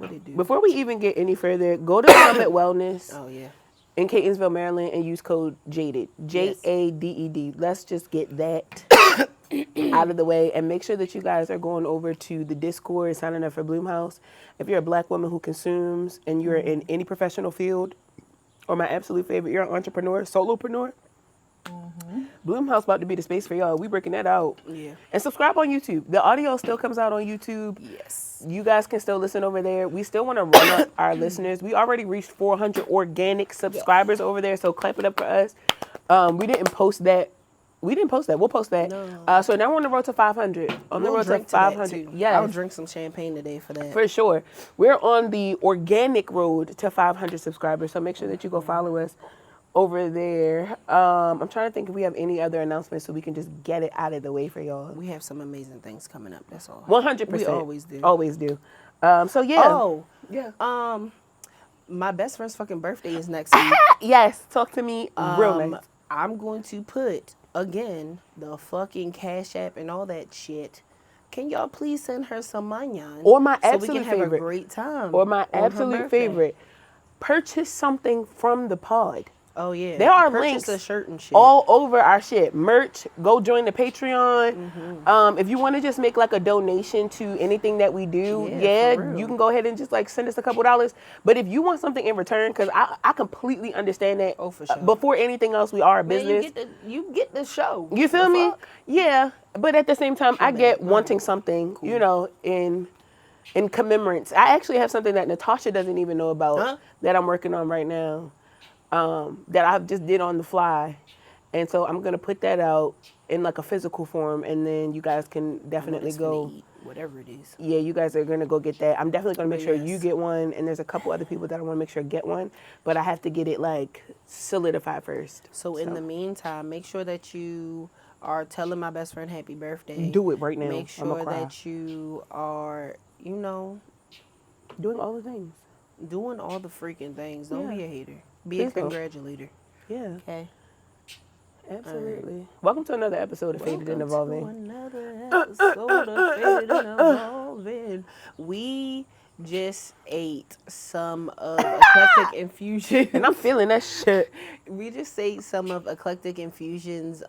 What it do? Before we even get any further, go to Summit Wellness. Oh yeah. In Catonsville, Maryland, and use code JADED. JADED. Let's just get that out of the way and make sure that you guys are going over to the Discord, signing up for Bloomhouse. If you're a black woman who consumes and you're in any professional field, or my absolute favorite, you're an entrepreneur, solopreneur, Bloomhouse about to be the space for y'all. We breaking that out. Yeah. And subscribe on YouTube. The audio still comes out on YouTube. Yes. You guys can still listen over there. We still want to run up our listeners. We already reached 400 organic subscribers over there, so clap it up for us. We didn't post that. We'll post that. No. So now we're on the road to 500. On the road to 500. Yes. I'll drink some champagne today for that. For sure. We're on the organic road to 500 subscribers, so make sure that you go follow us over there. I'm trying to think if we have any other announcements so we can just get it out of the way for y'all. We have some amazing things coming up. That's all. 100%. We always do. Always do. So yeah. Oh. Yeah. My best friend's fucking birthday is next week. Yes. Talk to me real nice. I'm going to put, again, the fucking Cash App and all that shit. Can y'all please send her some manyan? Or my so absolute we can have favorite. a great time. Or my on her absolute birthday. favorite. Purchase something from the pod. Oh yeah. There are Purchase links a shirt and shit. all over our shit. Merch. Go join the Patreon. If you want to just make like a donation to anything that we do, Yeah, for real. you can go ahead and just like send us a couple dollars. But if you want something in return, because I completely understand that. Oh, for sure. Before anything else, we are a Man, business. you get the show. You feel The me? fuck? Yeah. But at the same time, I bad. get wanting something, you know, in commemorance. I actually have something that Natasha doesn't even know about that I'm working on right now. That I just did on the fly. And so I'm going to put that out in like a physical form, and then you guys can definitely go. Eat, whatever it is. Yeah, you guys are going to go get that. I'm definitely going to make sure Yes. you get one, and there's a couple other people that I want to make sure get one, but I have to get it like solidified first. So in the meantime, make sure that you are telling my best friend happy birthday. Do it right now. Make I'ma sure cry. that you are, you know, Doing all the things. doing all the freaking things. Don't be a hater. Be Please a don't. congratulator. Yeah, Okay. absolutely. Welcome to another episode of Faded and Evolving. Another episode of Faded and Evolving. We just ate some of Eclectic Infusion. And I'm feeling that shit. We just ate some of Eclectic Infusion's.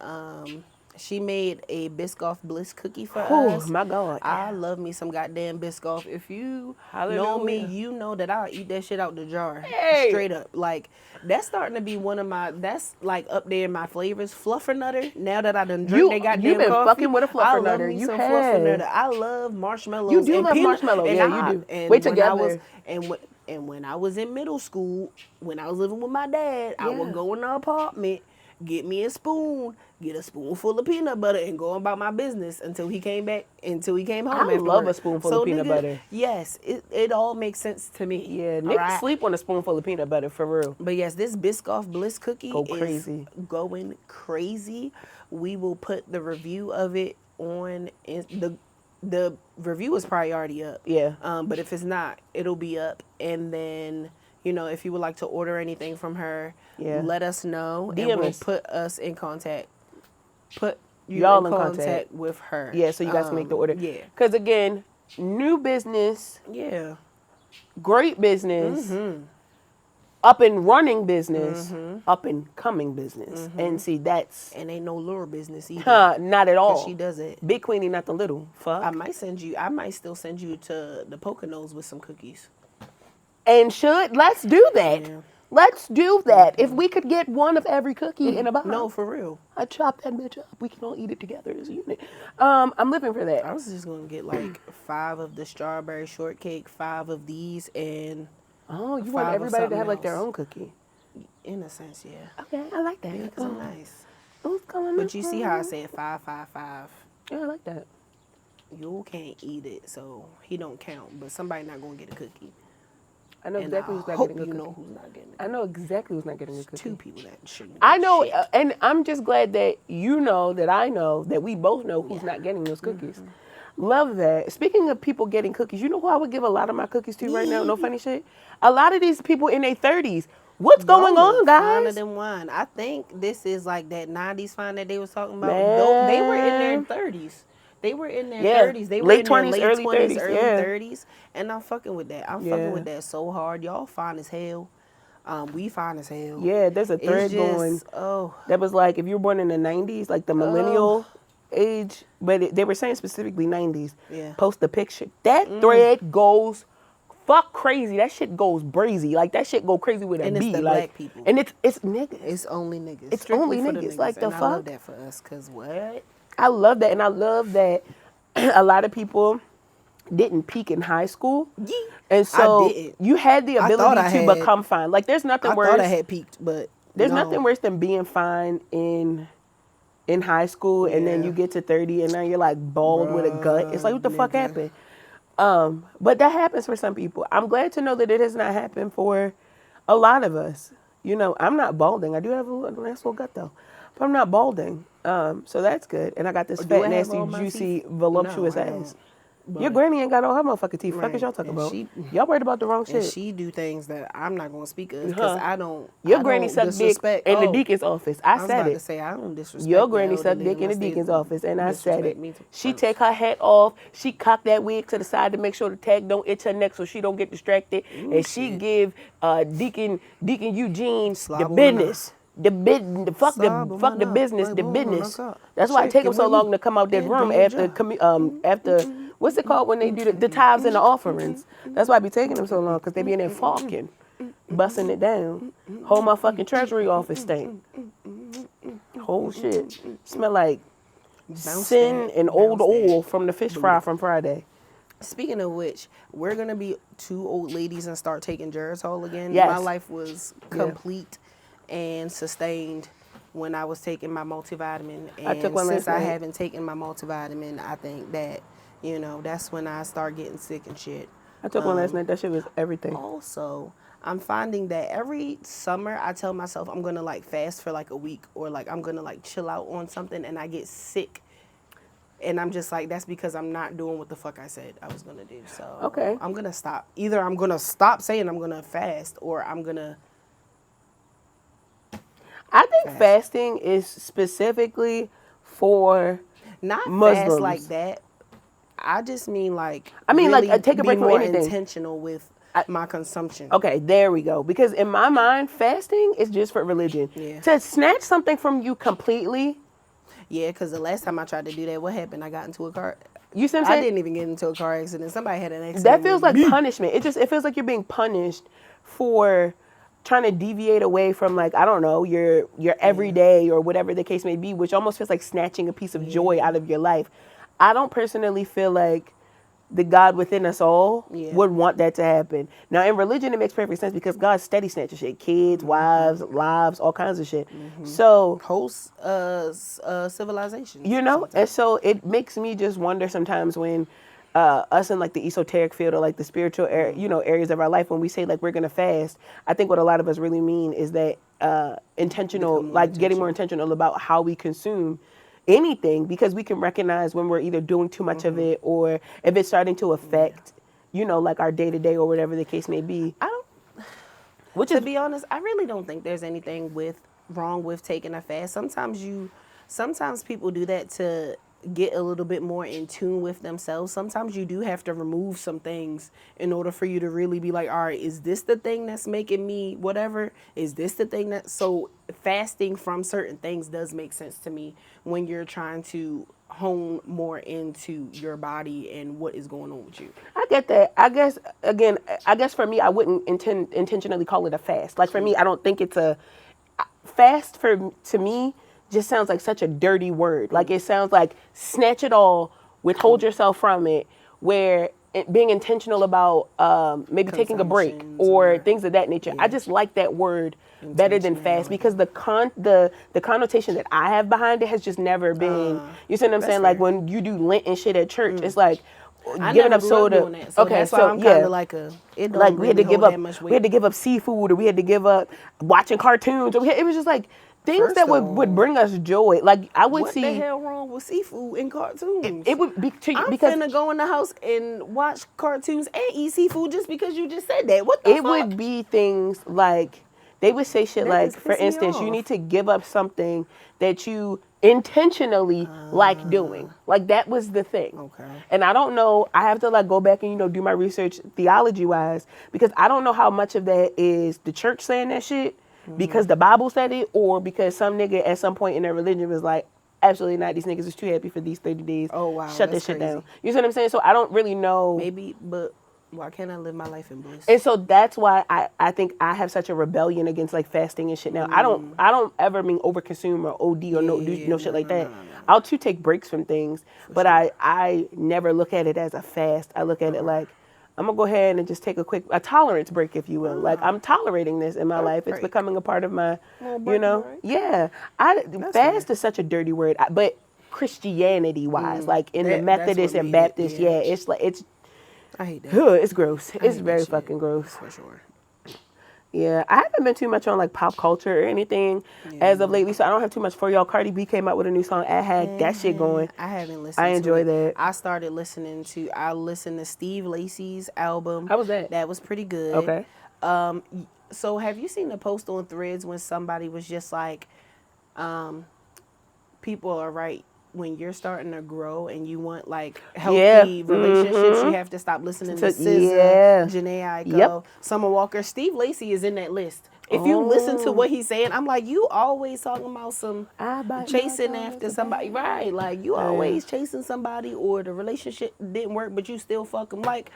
She made a Biscoff Bliss cookie for Oh us. my God. I love me some goddamn Biscoff. If you know me, Hallelujah. you know that I'll eat that shit out the jar. Hey. Straight up. Like, that's starting to be one of my, that's like up there in my flavors. Fluffernutter. Now that I done drink that goddamn You've been coffee, fucking with a I love fluffernutter. me You some have. fluffernutter. I love marshmallows. You do and love peanut- marshmallow. and Yeah, I- you do. and Wait when I together. was- And when I was in middle school, when I was living with my dad, I would go in the apartment, get me a spoon, get a spoonful of peanut butter, and go about my business until he came home. I love a spoonful of peanut butter. Yes, it all makes sense to me. Yeah, all niggas right? sleep on a spoonful of peanut butter, for real. But yes, this Biscoff Bliss cookie Go is crazy. going crazy. We will put the review of it on the review is probably already up. Yeah. But if it's not, it'll be up. And then, you know, if you would like to order anything from her, let us know. DM and we'll us. put us in contact. Put Y'all in in contact contact. with her. Yeah, so you guys can make the order. Yeah. Because again, new business, Yeah. great business, up and running business, up and coming business. And see, that's And ain't no lure business either. not at all. She does it. Big Queenie, not the little. Fuck. I might still send you to the Poconos with some cookies. And let's do that. Yeah. Let's do that. If we could get one of every cookie in a box. No, for real. I chop that bitch up. We can all eat it together as a unit. I'm living for that. I was just gonna get like 5 of the strawberry shortcake, 5 of these, and Oh, you 5 want of everybody to have something like their else. own cookie. in a sense, yeah. Okay, I like that. Because I'm nice. Who's going But you see how I said 5, 5, 5. Yeah, I like that. You can't eat it, so he don't count. But somebody not gonna get a cookie. I know And exactly I who's not hope getting a you cookie. know who's not getting a I know exactly who's not getting a cookie. 2 people that shouldn't. I know, shit. and I'm just glad that you know that I know that we both know who's not getting those cookies. Love that. Speaking of people getting cookies, you know who I would give a lot of my cookies to right now? No funny shit. A lot of these people in their 30s. What's going on, Finer guys? than wine. I think this is like that 90s fine that they was talking about. Man. They were in their 30s. They were in their 30s. They were late in their 20s, late early 20s, 30s, early yeah. 30s. And I'm fucking with that. I'm fucking with that so hard. Y'all fine as hell. We fine as hell. Yeah, there's a thread going that was like, if you were born in the 90s, like the millennial age, but they were saying specifically 90s, post the picture. That thread goes fuck crazy. That shit goes brazy. Like, that shit go crazy with a and B. it's the like, black people. And it's niggas. It's only niggas. It's Strictly only for niggas. the Like, the and fuck? I love that for us, because what? I love that. And I love that a lot of people didn't peak in high school. Yeah. And so I didn't. you had the ability to become fine. Like, there's nothing worse. I thought I had peaked, but there's nothing worse than being fine in high school, and then you get to 30 and now you're like bald with a gut. It's like, what the fuck happened? But that happens for some people. I'm glad to know that it has not happened for a lot of us. You know, I'm not balding. I do have a nice little gut though, but I'm not balding. So that's good. And I got this fat, nasty, juicy, voluptuous ass. Your granny ain't got no her motherfucking teeth. Fuck is y'all talking about? Y'all worried about the wrong shit. And she do things that I'm not gonna speak of, because I don't. Your granny sucked dick in the deacon's office. I said about it. to say, I don't disrespect. Your granny sucked dick in the deacon's office, and I said it. She take her hat off. She cock that wig to the side to make sure the tag don't itch her neck so she don't get distracted. And she give Deacon Eugene the business. The business. That's why it take them so long to come out that room after what's it called when they do the tithes and the offerings. That's why I be taking them so long, because they be in there falking, busting it down. Whole motherfucking treasury office stink. Whole shit smell like sin and old oil from the fish fry from Friday. Speaking of which, we're gonna be two old ladies and start taking Geritol again. Yes. My life was complete and sustained when I was taking my multivitamin. And I took one since last I night. haven't taken my multivitamin, I think that, you know, that's when I start getting sick and shit. I took one last night. That shit was everything. Also, I'm finding that every summer I tell myself I'm gonna like fast for like a week, or like I'm gonna like chill out on something, and I get sick. And I'm just like, that's because I'm not doing what the fuck I said I was gonna do. So Okay. I'm gonna stop. Either I'm gonna stop saying I'm gonna fast, or I'm gonna. I think fasting is specifically for Not Muslims. fast like that. I just mean like. I mean, really like, take a break be from more anything. intentional with my consumption. Okay, there we go. Because in my mind, fasting is just for religion. Yeah. To snatch something from you completely. Yeah, because the last time I tried to do that, what happened? I got into a car. You see what I'm I saying? didn't even get into a car accident. Somebody had an accident. That feels with like me. punishment. It feels like you're being punished for trying to deviate away from, like, I don't know, your everyday or whatever the case may be, which almost feels like snatching a piece of joy out of your life. I don't personally feel like the God within us all would want that to happen. Now, in religion, it makes perfect sense, because God steady snatches shit. Kids, wives, lives, all kinds of shit. So, Host civilization. you know, and so it makes me just wonder sometimes when us in like the esoteric field or like the spiritual areas of our life, when we say like we're gonna fast, I think what a lot of us really mean is that getting more intentional about how we consume anything, because we can recognize when we're either doing too much of it, or if it's starting to affect like our day to day or whatever the case may be. To be honest, I really don't think there's anything wrong with taking a fast. Sometimes people do that to get a little bit more in tune with themselves. Sometimes you do have to remove some things in order for you to really be like, all right, is this the thing that's making me whatever? Is this the thing so fasting from certain things does make sense to me when you're trying to hone more into your body and what is going on with you. I get that. I guess for me, I wouldn't intentionally call it a fast. Like, for me, I don't think it's a fast. To me, just sounds like such a dirty word. Like, it sounds like snatch it all, withhold yourself from it, where being intentional about maybe taking a break or things of that nature. Yeah. I just like that word better than fast, because the connotation that I have behind it has just never been, you see what I'm saying? Fair. Like, when you do Lent and shit at church, it's like giving up soda. So okay, that's why I'm kind of like it don't like really we had to give up. much weight. We had to give up seafood, or we had to give up watching cartoons. It was just like things that would bring us joy. Like, I would see. What the hell wrong with seafood and cartoons? It would be I'm because finna go in the house and watch cartoons and eat seafood just because you just said that. What the fuck? It would be things like They would say shit That like, just for pissed me instance, you off. need to give up something that you intentionally like doing. Like, that was the thing. Okay. And I don't know, I have to like go back and, you know, do my research theology wise, because I don't know how much of that is the church saying that shit because the Bible said it, or because some nigga at some point in their religion was like, absolutely not, these niggas is too happy for these 30 days. Oh, wow, Shut this that's shit crazy. down. You see what I'm saying? So I don't really know. Maybe, but why can't I live my life in bliss? And so that's why I think I have such a rebellion against like fasting and shit now. I don't ever mean overconsume or OD or no shit like that. I'll too take breaks from things, but sure. I never look at it as a fast. I look at it like, I'm gonna go ahead and just take a tolerance break, if you will. Like, I'm tolerating this in my life. It's break. becoming a part of my, Little you break, know, break. yeah. Fast nice. is such a dirty word, but Christianity wise, like in the That's Methodist what and made it, Baptist, yeah. it's like I hate that. it's gross. I It's hate very that shit, fucking gross. for sure. Yeah, I haven't been too much on like pop culture or anything as of lately, so I don't have too much for y'all. Cardi B came out with a new song. I had that shit going. I haven't listened. I enjoy to it. that. I started listening to. I listened to Steve Lacy's album. How was that? That was pretty good. Okay. So have you seen the post on Threads when somebody was just like, people are right. When you're starting to grow and you want like healthy relationships, you have to stop listening to SZA, Janae Aiko, Summer Walker. Steve Lacy is in that list. If you listen to what he's saying, I'm like, you always talking about some chasing after somebody, right? Like, you always chasing somebody, or the relationship didn't work, but you still fuck them. Like,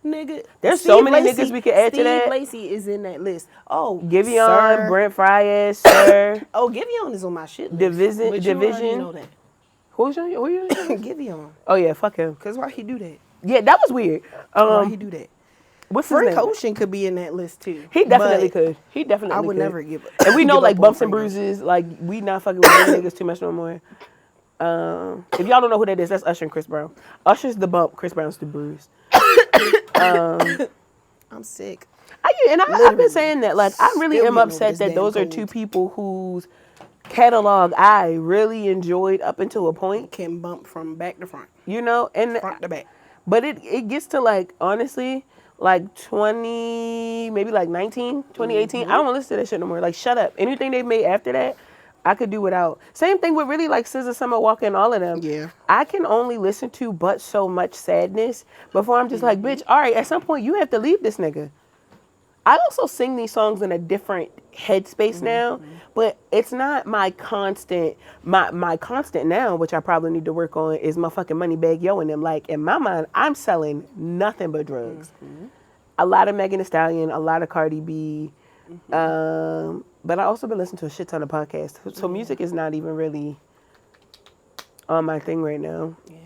nigga, there's so many niggas we can add to that. Steve Lacy is in that list. Oh, Giveon, Brent Fryas, Sir. Oh, Giveon is on my shit list. Division. But you already know that. Who you? Giveon. Oh yeah, fuck him. Cause why he do that? Yeah, that was weird. Why he do that? What's his Frank name? Ocean could be in that list too. He definitely could. He definitely I would could. never give up. And we know give like up on bumps and Frank Ocean. bruises. Like, we not fucking with them niggas too much no more. If y'all don't know who that is, that's Usher and Chris Brown. Usher's the bump, Chris Brown's the bruise. I'm sick. I've been saying that. Like, I really Still am getting over upset this that damn those are cold. two people whose catalog I really enjoyed up until a point. Can bump from back to front, You know, and front to back. but it gets to like, honestly, like 20, maybe like 19, 2018. I don't want to listen to that shit no more. Like, shut up. Anything they've made after that, I could do without. Same thing with really like SZA, Summer Walker, and all of them. Yeah. I can only listen to but so much sadness before I'm just like, bitch, all right, at some point you have to leave this nigga. I also sing these songs in a different headspace now, but it's not my constant. My constant now, which I probably need to work on, is my fucking Moneybagg Yo and them. Like, in my mind, I'm selling nothing but drugs. A lot of Megan Thee Stallion, a lot of Cardi B, but I also been listening to a shit ton of podcasts. So music is not even really on my thing right now. Yeah.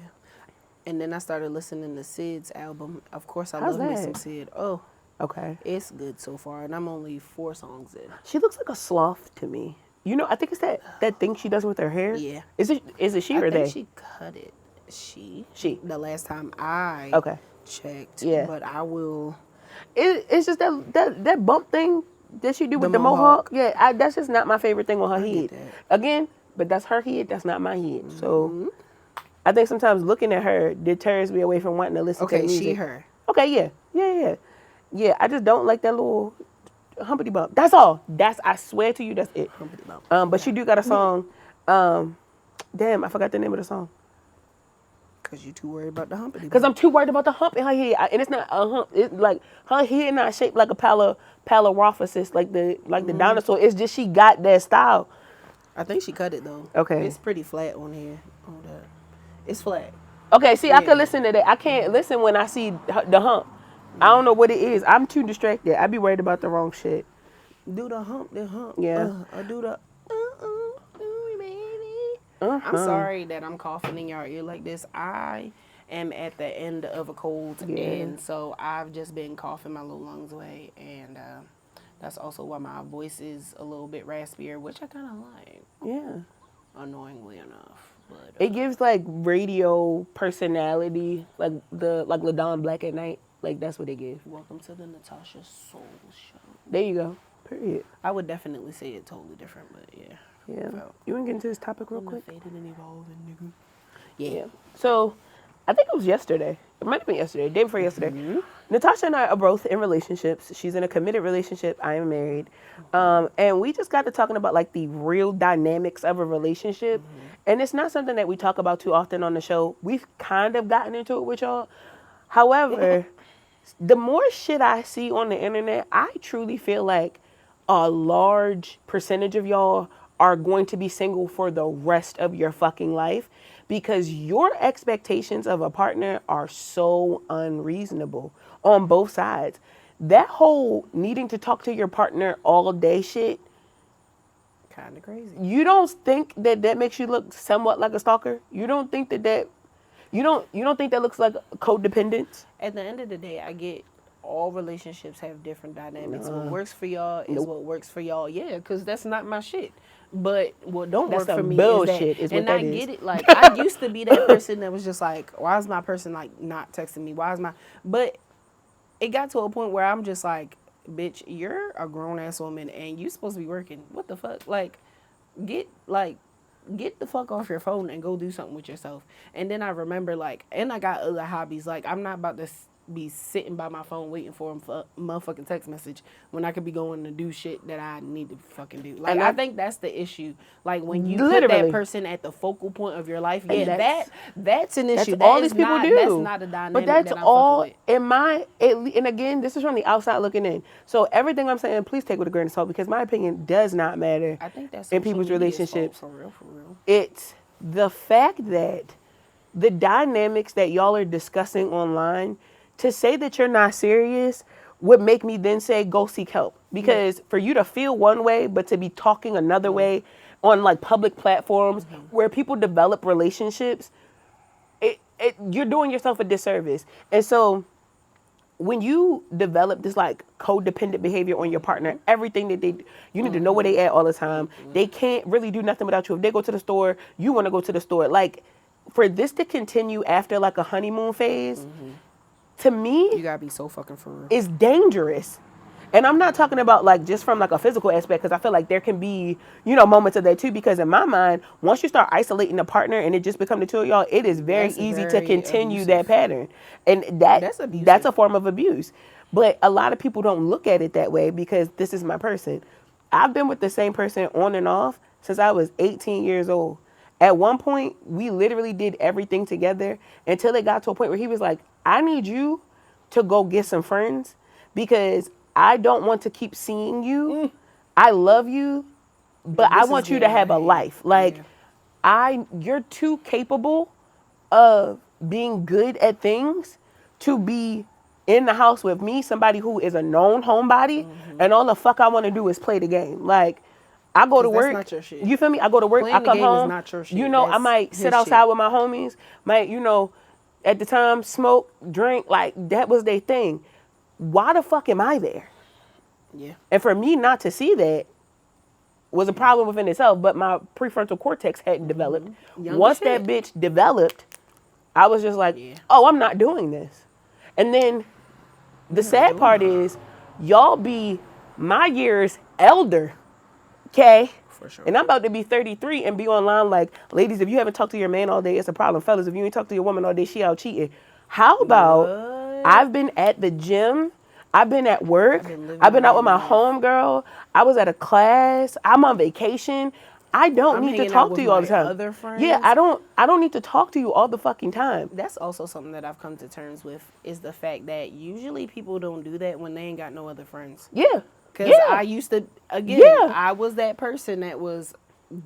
And then I started listening to Sid's album. Of course, I How's love me that? some Sid. Oh, Okay. it's good so far, and I'm only 4 songs in. She looks like a sloth to me. You know, I think it's that thing she does with her hair. Yeah. Is it she I or think they? she cut it. She. The last time I checked. Yeah. But I will. It's just that bump thing that she do with The the mohawk. mohawk. Yeah, that's just not my favorite thing on her head. get that. Again, but that's her head. That's not my head. So I think sometimes looking at her deters me away from wanting to listen to Okay, music. she, her. Okay, yeah. I just don't like that little humpity bump. That's all. I swear to you, that's it. Humpty bump. But she do got a song. Damn, I forgot the name of the song. Because you too worried about the humpty bump. Because I'm too worried about the hump in her head. And it's not a hump. It's like her head not shaped like a palarophysis, like the dinosaur. It's just she got that style. I think she cut it though. Okay. It's pretty flat on here. On the, it's flat. Okay, see, I Yeah. can listen to that. I can't listen when I see the hump. I don't know what it is. I'm too distracted. I be worried about the wrong shit. Do the hump, Yeah. Or do the baby. I'm sorry that I'm coughing in your ear like this. I am at the end of a cold, and so I've just been coughing my little lungs away, and that's also why my voice is a little bit raspier, which I kind of like. Yeah. Annoyingly enough, but It gives like radio personality, like LaDawn Black at Night. Like, that's what it gives. welcome to the Natasha Soul Show. There you go. Period. I would definitely say it totally different, but yeah. Yeah. So, You want to get into this topic real I'm quick? faded and evolving, nigga. Yeah. So, I think it was yesterday. It might have been yesterday, day before yesterday. Natasha and I are both in relationships. She's in a committed relationship. I am married. And we just got to talking about like the real dynamics of a relationship. And it's not something that we talk about too often on the show. We've kind of gotten into it with y'all. However, the more shit I see on the internet, I truly feel like a large percentage of y'all are going to be single for the rest of your fucking life because your expectations of a partner are so unreasonable on both sides. That whole needing to talk to your partner all day shit, Kind of crazy. you don't think that that makes you look somewhat like a stalker? You don't think that you don't think that looks like codependence? At the end of the day, I get all relationships have different dynamics. What works for y'all is what works for y'all. Yeah, because that's not my shit. But what don't That's work for some me bullshit is is that, what and that I is. get it. Like I used to be that person that was just like, why is my person like not texting me? Why is my? But it got to a point where I'm just like, bitch, you're a grown ass woman and you supposed to be working. What the fuck? Get get the fuck off your phone and go do something with yourself. And then I remember like, and I got other hobbies. Like I'm not about to be sitting by my phone waiting for a motherfucking text message when I could be going to do shit that I need to fucking do. Like And I think that's the issue. Like when you put Literally. that person at the focal point of your life, yeah, that's- that's an issue. That's all That these is people not, do. That's not a dynamic but that's that I'm all fucking with. in my, and again, this is from the outside looking in. So everything I'm saying, please take with a grain of salt because my opinion does not matter I think that's in people's relationships. For real, for real. It's the fact that the dynamics that y'all are discussing online, to say that you're not serious would make me then say go seek help. Because for you to feel one way, but to be talking another way on like public platforms where people develop relationships, you're doing yourself a disservice. And so when you develop this like codependent behavior on your partner, everything that they, you need to know where they at all the time. They can't really do nothing without you. If they go to the store, you want to go to the store. Like for this to continue after like a honeymoon phase, to me, You gotta be so fucking for real. is dangerous. And I'm not talking about like just from like a physical aspect because I feel like there can be, moments of that too. Because in my mind, once you start isolating a partner and it just become the two of y'all, it is very That's easy to very continue abusive. that pattern. And That's abusive. that's a form of abuse. But a lot of people don't look at it that way because this is my person. I've been with the same person on and off since I was 18 years old. At one point, we literally did everything together until it got to a point where he was like, I need you to go get some friends because I don't want to keep seeing you. I love you, but I This is want you to getting have a out of hand. life. Like, Yeah. you're too capable of being good at things to be in the house with me, somebody who is a known homebody, and all the fuck I want to do is play the game. Like, I go to 'Cause that's work. not your shit. You feel me? I go to work. Playing I the come game is home. not your shit. I That's might his sit outside shit. with my homies. Might at the time smoke, drink. Like that was their thing. Why the fuck am I there? Yeah. And for me not to see that was a problem within itself. But my prefrontal cortex hadn't developed. Young Once as that shit. bitch developed, I was just like, Yeah. oh, I'm not doing this. And then the sad part is, y'all be my years elder, okay? For sure. And I'm about to be 33 and be online like, ladies, if you haven't talked to your man all day, it's a problem. Fellas, if you ain't talked to your woman all day, she out cheating. How about I've been at the gym, I've been at work, I've been out with my homegirl, I was at a class, I'm on vacation. I don't I'm need to hanging out talk to with you all the my time. other friends. Yeah, I don't need to talk to you all the fucking time. That's also something that I've come to terms with is the fact that usually people don't do that when they ain't got no other friends. Yeah. Because Yeah. I used to, again, Yeah. I was that person that was,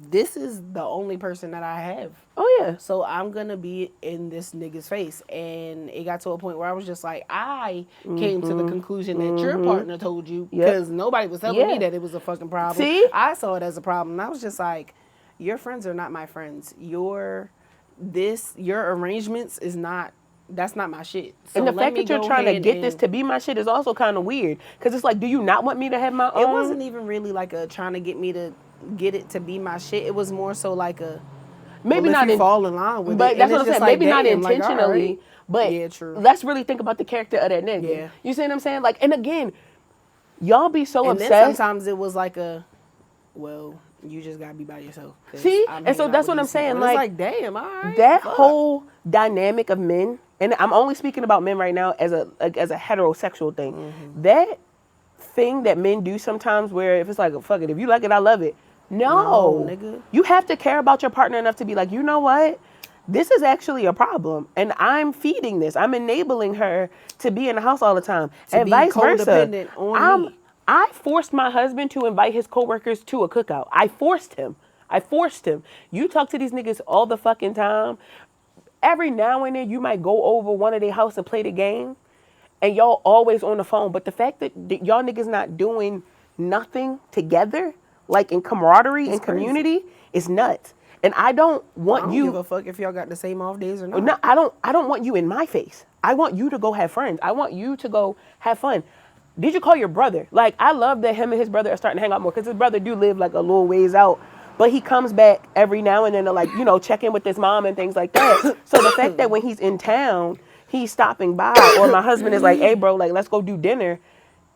this is the only person that I have. Oh yeah. So I'm going to be in this nigga's face. And it got to a point where I was just like, I came to the conclusion that your partner told you because nobody was telling me that it was a fucking problem. See? I saw it as a problem. And I was just like, your friends are not my friends. Your arrangements is not, that's not my shit. So And the let fact me that you're go trying to ahead get this and- to be my shit is also kind of weird. Because it's like, do you not want me to have my own? It wasn't even really like a trying to get me to get it to be my shit. It was more so like a Maybe well, not if you in, fall in line with but it. that's and what it's I'm saying. just like, Maybe not damn, like, intentionally, all right. but Yeah, true. let's really think about the character of that nigga. Yeah. You see what I'm saying? Like, and again, y'all be so And obsessed. then sometimes it was like a, well, You just gotta be by yourself. See, and so that's what I'm saying. It's like, damn, all right. That whole dynamic of men, and I'm only speaking about men right now as a heterosexual thing. Mm-hmm. That thing that men do sometimes, where if it's like, fuck it, if you like it, I love it. No, nigga. You have to care about your partner enough to be like, you know what? This is actually a problem, and I'm feeding this. I'm enabling her to be in the house all the time, and vice versa. I forced my husband to invite his coworkers to a cookout. I forced him. You talk to these niggas all the fucking time. Every now and then, you might go over one of their house and play the game, and y'all always on the phone. But the fact that y'all niggas not doing nothing together, like in camaraderie and community, is nuts. And I don't want you. I don't give a fuck if y'all got the same off days or not. No, I don't want you in my face. I want you to go have friends. I want you to go have fun. Did you call your brother? Like, I love that him and his brother are starting to hang out more, because his brother do live like a little ways out. But he comes back every now and then to, like, you know, check in with his mom and things like that. So the fact that when he's in town, he's stopping by, or my husband is like, hey, bro, like, let's go do dinner.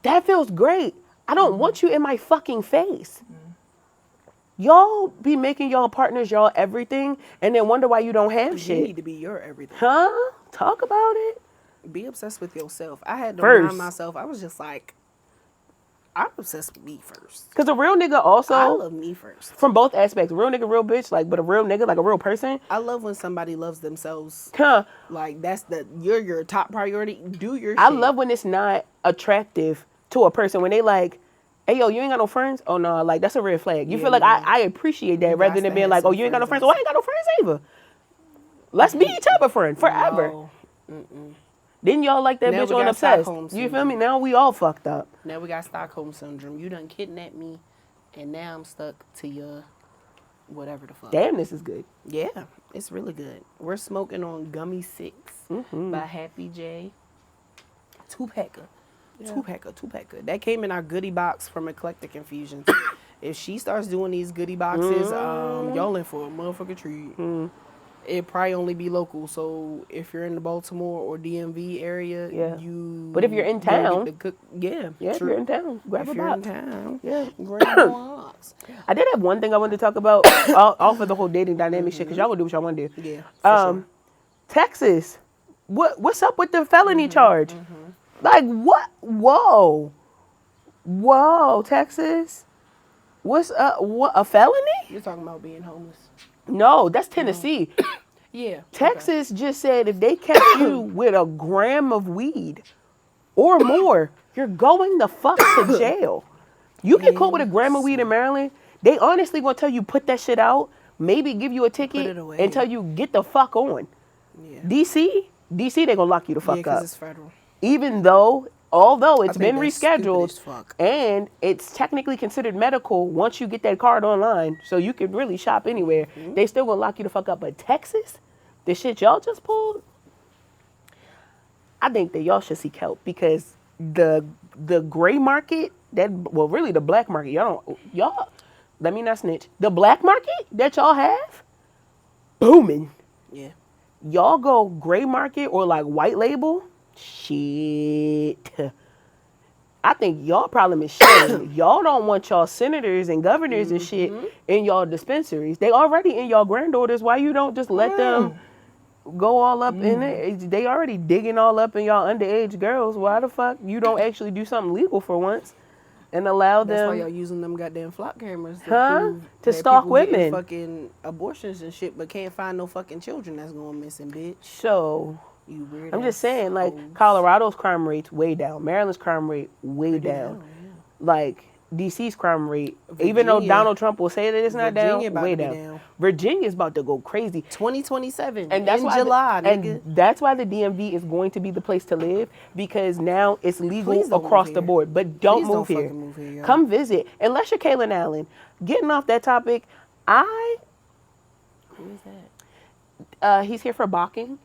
That feels great. I don't want you in my fucking face. Y'all be making y'all partners y'all everything, and then wonder why you don't have shit. You need to be your everything. Huh? Talk about it. Be obsessed with yourself. I had to remind myself. I was just like, I'm obsessed with me first. Because a real nigga also. I love me first. From both aspects. Real nigga, real bitch. Like, but a real nigga, like a real person. I love when somebody loves themselves. Huh. Like, you're your top priority. Do your shit. I love when it's not attractive to a person. When they like, hey, yo, you ain't got no friends? Oh, no, like, that's a red flag. You feel like I appreciate that, rather than being like, oh, you ain't got no friends? Oh, I ain't got no friends either. Let's be each other friend forever. No. Didn't y'all like that bitch on Obsessed? You feel me? Now we all fucked up. Now we got Stockholm Syndrome. You done kidnapped me, and now I'm stuck to your whatever the fuck. Damn, this is good. Yeah, it's really good. We're smoking on Gummy 6 by Happy J. Two-packer. Yeah. Two-packer. That came in our goodie box from Eclectic Infusions. If she starts doing these goodie boxes, y'all in for a motherfucking treat. It probably only be local, so if you're in the Baltimore or DMV area, But if you're in town, if you're in town, grab a box. Grab a box. I did have one thing I wanted to talk about off of the whole dating dynamic shit, because y'all gonna do what y'all want to do. Yeah, for sure. Texas, what's up with the felony charge? Like, what? Whoa, Texas, what's up? What, a felony? You're talking about being homeless. No, that's Tennessee. Yeah. Texas just said if they catch you with a gram of weed or more, you're going the fuck to jail. You get caught with a gram of weed in Maryland, they honestly gonna tell you put that shit out, maybe give you a ticket and tell you get the fuck on. Yeah. DC, they gonna lock you the fuck up. Because it's federal. Even although it's been rescheduled and it's technically considered medical once you get that card online, so you can really shop anywhere, they still gonna lock you the fuck up. But Texas, the shit y'all just pulled, I think that y'all should seek help, because the gray market, really the black market, y'all, let me not snitch, the black market that y'all have, booming. Yeah. Y'all go gray market or like white label, shit. I think y'all problem is shame. Y'all don't want y'all senators and governors and shit in y'all dispensaries. They already in y'all granddaughters. Why you don't just let them go all up in it? They already digging all up in y'all underage girls. Why the fuck you don't actually do something legal for once and allow them? That's why y'all using them goddamn flock cameras to stalk women, fucking abortions and shit, but can't find no fucking children that's going missing, bitch. So you weird. I'm just saying, like, Colorado's crime rate's way down. Maryland's crime rate way down. Like, DC's crime rate, Virginia, even though Donald Trump will say that it's not down, way down. Virginia's about to go crazy. 2027, and that's in why July, and that's why the DMV is going to be the place to live, because now it's legal across the board. But don't move here. Come visit. Unless you're Kaylin Allen. Getting off that topic, who is that? He's here for balking.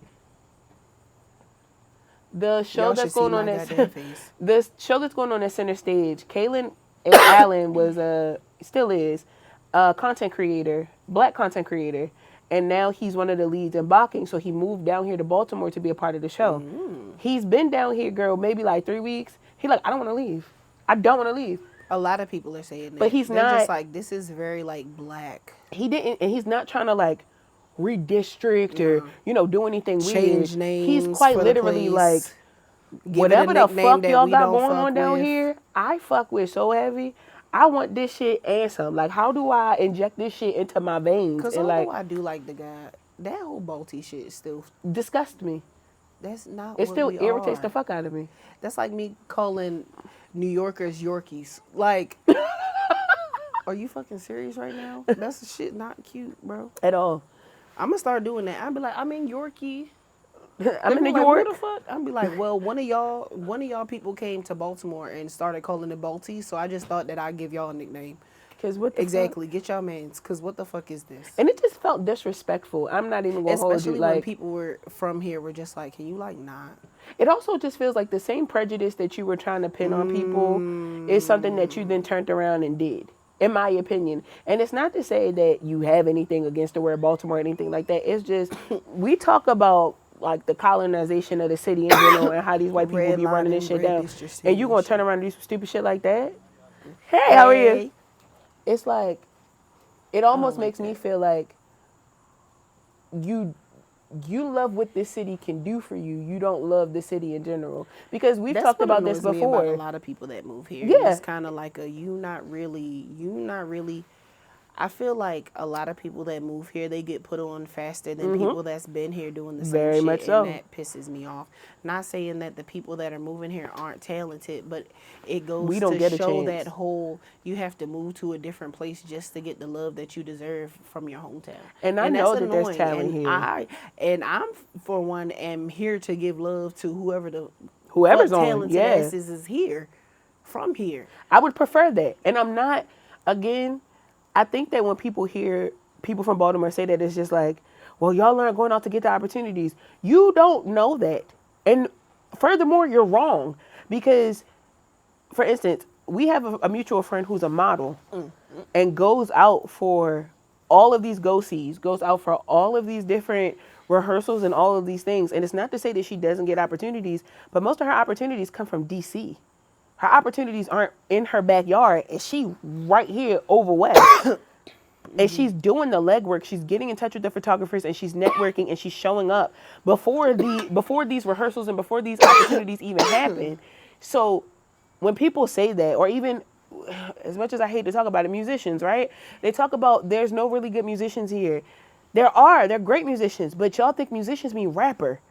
The show that's going on the show that's going on at Center Stage, Kaylin Allen was still is a content creator, black content creator, and now he's one of the leads in balking. So he moved down here to Baltimore to be a part of the show. He's been down here, girl, maybe like 3 weeks. He like, I don't want to leave. A lot of people are saying that. But he's They're not. just like, this is very like black. He didn't, and he's not trying to like redistrict or do anything Change weird. names. He's quite for literally the like, place. Give whatever the fuck that y'all we got don't going fuck on down with. here, I fuck with so heavy. I want this shit and some. Like, how do I inject this shit into my veins? Because and although like, I do like the guy, that whole Balti shit still, disgust me. that's not It what still we irritates are. the fuck out of me. That's like me calling New Yorkers Yorkies. Like, are you fucking serious right now? That's shit not cute, bro. At all. I'm gonna start doing that. I'll be like, I'm in Yorkie. I'm in They New be like, York. who the fuck? I'll be like, well, one of y'all people came to Baltimore and started calling it Balti, so I just thought that I'd give y'all a nickname. Cause what the Exactly. Get y'all mans, cause what the fuck is this? fuck? And it just felt disrespectful. I'm not even gonna hold you. Especially when Like, people were from here were just like, can you like not? it also just feels like the same prejudice that you were trying to pin on people is something that you then turned around and did, in my opinion. And it's not to say that you have anything against the word Baltimore or anything like that. It's just, we talk about like the colonization of the city in general and how these white people be running this shit down. And you gonna turn around and do some stupid shit like that? Hey, how are you? It's like, it almost makes me feel like you love what this city can do for you. You don't love the city in general. Because we've talked about this before. That's what annoys me about a lot of people that move here. Yeah. It's kind of like you not really. I feel like a lot of people that move here, they get put on faster than people that's been here doing the same Very shit. much so. And that pisses me off. Not saying that the people that are moving here aren't talented, but it goes We don't to get a show chance. that whole, you have to move to a different place just to get the love that you deserve from your hometown. And I know that there's annoying. talent And here. I'm, for one, am here to give love to Whoever's fuck on, talented yeah. asses is here, from here. I would prefer that. And I'm not, again, I think that when people hear people from Baltimore say that, it's just like, well, y'all aren't going out to get the opportunities. You don't know that. And furthermore, you're wrong. Because, for instance, we have a mutual friend who's a model and goes out for all of these go-sees, goes out for all of these different rehearsals and all of these things. And it's not to say that she doesn't get opportunities, but most of her opportunities come from D.C. Her opportunities aren't in her backyard, and she right here over west. And she's doing the legwork. She's getting in touch with the photographers, and she's networking, and she's showing up before these rehearsals and before these opportunities even happen. So when people say that, or even as much as I hate to talk about it, musicians, right? They talk about there's no really good musicians here. They're great musicians, but y'all think musicians mean rapper.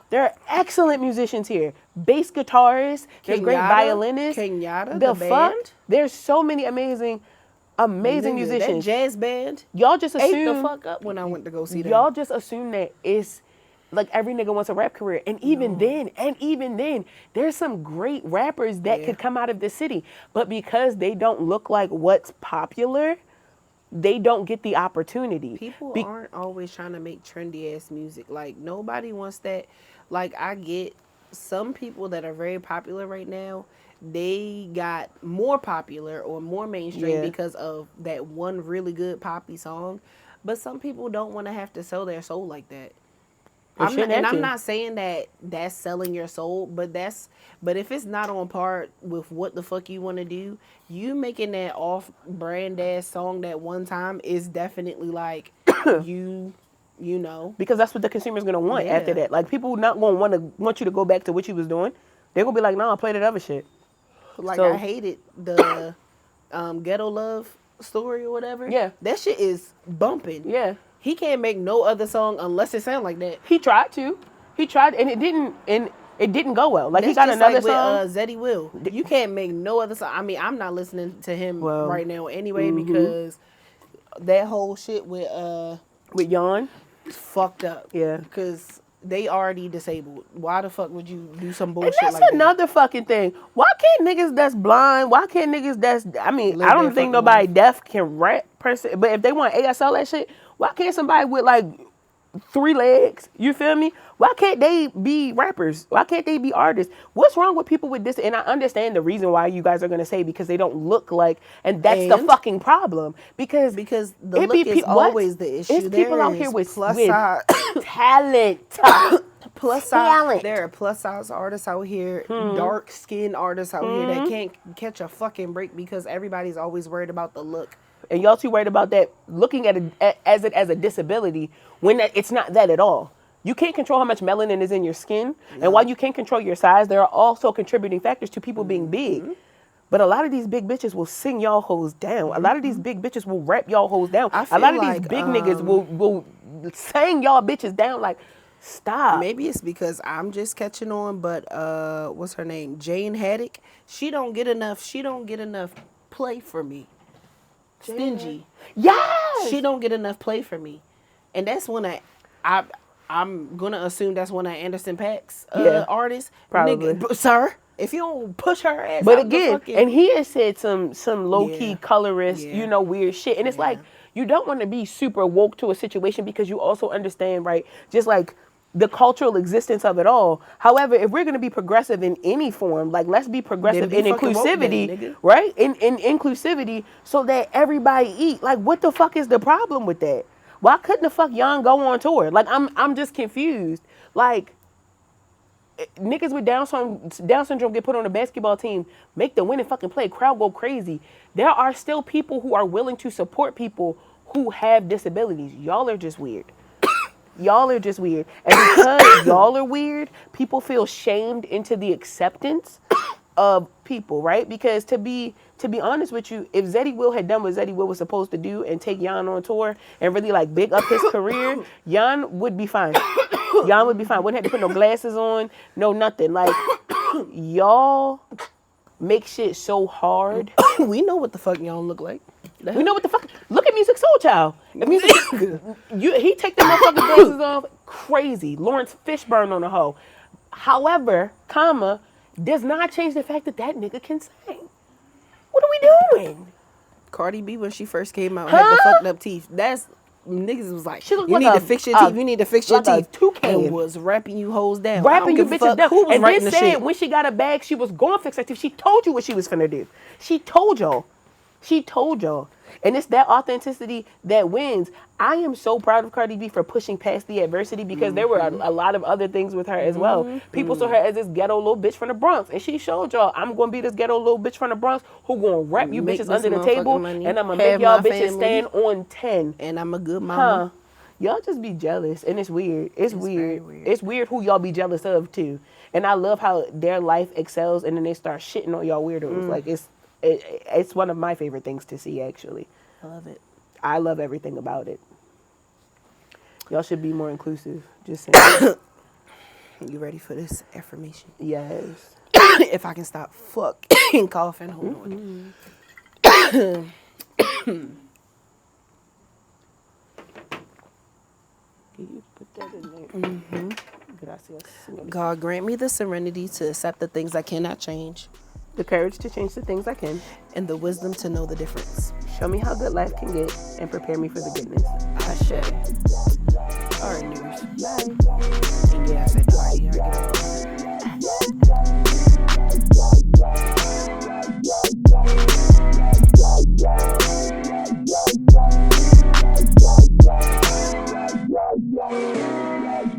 There are excellent musicians here. Bass guitarists, there's great violinists. Kenyatta, the the fuck? band. There's so many amazing musicians. That jazz band Y'all just ate assume the fuck up when I went to go see them. y'all just assume that it's like every nigga wants a rap career. And even then, there's some great rappers that could come out of this city. But because they don't look like what's popular, they don't get the opportunity. People aren't always trying to make trendy ass music. Like, nobody wants that. Like, I get some people that are very popular right now, they got more popular or more mainstream because of that one really good poppy song. But some people don't want to have to sell their soul like that. I'm not saying that that's selling your soul, but if it's not on par with what the fuck you want to do, you making that off-brand ass song that one time is definitely like you know, because that's what the consumer's gonna want after that. Like, people not gonna want you to go back to what you was doing. They're gonna be like, no, play that other shit. Like, I hated the Ghetto Love story or whatever. Yeah, that shit is bumping. Yeah. He can't make no other song unless it sound like that. He tried, and it didn't go well. Like, that's he got just another like song. With Zeddy Will. You can't make no other song. I mean, I'm not listening to him right now anyway because that whole shit with Yon fucked up. Yeah, because they already disabled. Why the fuck would you do some bullshit and that's like another fucking thing. Why can't niggas that's blind? Why can't niggas that's? I mean, Live I don't their think fucking nobody life. deaf can rap per se. But if they want ASL that shit, why can't somebody with like 3 legs? You feel me? Why can't they be rappers? Why can't they be artists? What's wrong with people with this? And I understand the reason why you guys are gonna say because they don't look like, and that's the fucking problem. Because the look is always the issue. It's people out here with size talent. plus size. There are plus size artists out here, dark skinned artists out here that can't catch a fucking break because everybody's always worried about the look. And y'all too worried about that, looking at it as a disability when it's not that at all. You can't control how much melanin is in your skin. No. And while you can't control your size, there are also contributing factors to people being big. But a lot of these big bitches will sing y'all hoes down. A lot of these big bitches will rap y'all hoes down. A lot of these big niggas will sing y'all bitches down. Like, stop. Maybe it's because I'm just catching on, but what's her name? Jane Haddock. She don't get enough play for me. Stingy. Yes. She don't get enough play for me. And that's when I'm gonna assume that's one of Anderson .Paak's artists. Probably. Nigga, sir, if you don't push her ass but out again, fucking... and he has said some low-key colorist, weird shit. And it's like, you don't want to be super woke to a situation because you also understand, right, just like the cultural existence of it all. However, if we're going to be progressive in any form, like, let's be progressive in inclusivity, right? In inclusivity so that everybody eat. Like, what the fuck is the problem with that? Why couldn't the fuck Young go on tour? Like, I'm just confused. Like, niggas with Down syndrome get put on a basketball team, make them win and fucking play, crowd go crazy. There are still people who are willing to support people who have disabilities. Y'all are just weird. Y'all are just weird. And because y'all are weird, people feel shamed into the acceptance of people, right? Because to be honest with you, if Zeddy Will had done what Zeddy Will was supposed to do and take Jan on tour and really like big up his career, Jan would be fine. Jan would be fine. Wouldn't have to put no glasses on, no nothing. Like, y'all make shit so hard. We know what the fuck y'all look like. We know what the fuck. Look at Music Soul Child. He take the motherfucking glasses off. Crazy. Lawrence Fishburne on the hoe. However, does not change the fact that nigga can sing. What are we doing? Cardi B, when she first came out, had the fucked up teeth. That's niggas was like, you need to fix your teeth. You need to fix your teeth. And was rapping you hoes down. Rapping you bitches down. Who was and writing then the said shit? When she got a bag, she was going to fix her teeth. She told you what she was finna do. She told y'all. And it's that authenticity that wins. I am so proud of Cardi B for pushing past the adversity because there were a lot of other things with her as well. People saw her as this ghetto little bitch from the Bronx. And she showed y'all, I'm going to be this ghetto little bitch from the Bronx who going to rap you bitches under the table. And I'm going to make y'all bitches stand on 10. And I'm a good mama. Y'all just be jealous. And it's weird. It's weird. It's weird who y'all be jealous of too. And I love how their life excels and then they start shitting on y'all weirdos. Like, it's one of my favorite things to see, actually. I love it. I love everything about it. Y'all should be more inclusive. Just saying. You ready for this affirmation? Yes. If I can stop fucking coughing, hold on. Can you put that in there? Gracias. God, grant me the serenity to accept the things I cannot change. The courage to change the things I can. And the wisdom to know the difference. Show me how good life can get and prepare me for the goodness. All right, niggas. Bye. And yeah, I said bye.